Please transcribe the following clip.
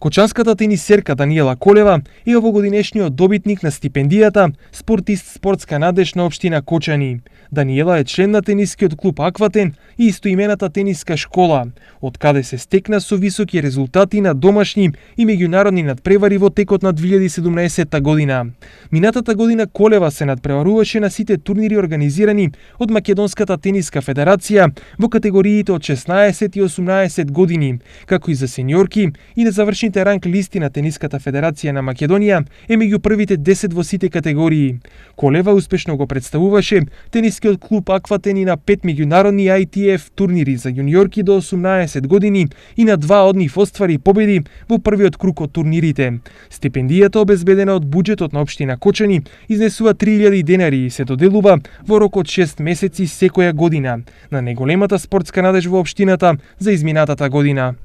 Кочанската тенисерка Даниела Колева е овогодинешниот добитник на стипендијата Спортист спортска надеж на општина Кочани. Даниела е член на тенискиот клуб Акватен и истоимената тениска школа, од каде се стекна со високи резултати на домашни и меѓународни надпревари во текот на 2017 година. Минатата година Колева се надпреваруваше на сите турнири организирани од Македонската тениска федерација во категориите од 16 и 18 години, како и за сениорки, и на завршните ранг листи на Тениската федерација на Македонија е меѓу првите 10 во сите категории. Колева успешно го представуваше тенискиот клуб Акватен и на 5 меѓународни ITF турнири за јуниорки до 18 години и на 2 од нив оствари победи во првиот круг од турнирите. Стипендијата, обезбедена од буџетот на општина Кочани, изнесува 3000 денари и се доделува во рок од 6 месеци секоја година на најголемата спортска надеж во општината за изминатата година.